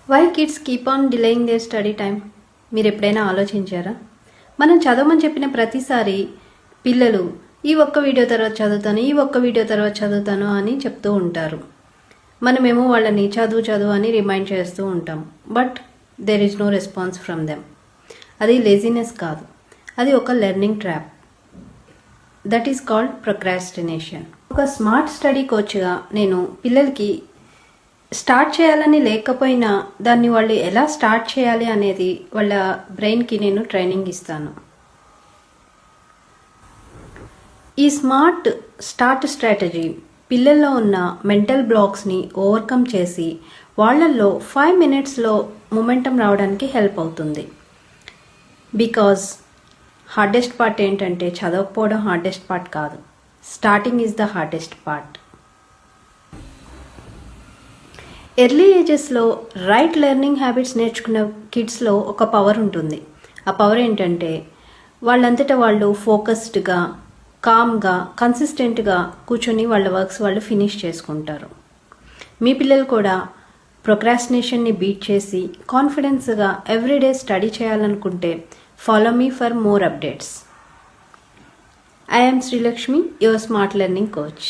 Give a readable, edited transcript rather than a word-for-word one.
Why kids keep on delaying their study time? మీరు ఎప్పుడైనా ఆలోచించారా? మనం చదవమని చెప్పిన ప్రతిసారి పిల్లలు ఈ ఒక్క వీడియో తర్వాత చదువుతాను అని చెప్తూ ఉంటారు. మనమేమో వాళ్ళని చదువు అని రిమైండ్ చేస్తూ ఉంటాం. But there is no response from them. అది లేజినెస్ కాదు, అది ఒక learning trap. That is called procrastination. ఒక స్మార్ట్ స్టడీ కోచ్గా నేను పిల్లలకి స్టార్ట్ చేయాలని లేకపోయినా దాన్ని వాళ్ళు ఎలా స్టార్ట్ చేయాలి అనేది వాళ్ళ బ్రెయిన్కి నేను ట్రైనింగ్ ఇస్తాను. ఈ స్మార్ట్ స్టార్ట్ స్ట్రాటజీ పిల్లల్లో ఉన్న మెంటల్ బ్లాక్స్ని ఓవర్కమ్ చేసి వాళ్ళల్లో 5 minutesలో మొమెంటం రావడానికి హెల్ప్ అవుతుంది. బికాజ్ హార్డెస్ట్ పార్ట్ ఏంటంటే చదవకపోవడం హార్డెస్ట్ పార్ట్ కాదు, starting is the hardest part. Early ఏజెస్లో రైట్ లెర్నింగ్ హ్యాబిట్స్ నేర్చుకున్న కిడ్స్లో ఒక పవర్ ఉంటుంది. ఆ పవర్ ఏంటంటే వాళ్ళంతటా వాళ్ళు ఫోకస్డ్గా, కామ్గా, కన్సిస్టెంట్గా కూర్చొని వాళ్ళ వర్క్స్ వాళ్ళు ఫినిష్ చేసుకుంటారు. మీ పిల్లలు కూడా ప్రొక్రాస్టినేషన్ని బీట్ చేసి కాన్ఫిడెన్స్గా ఎవ్రీడే స్టడీ చేయాలనుకుంటే follow me for more updates. I am Srilakshmi, your smart learning coach.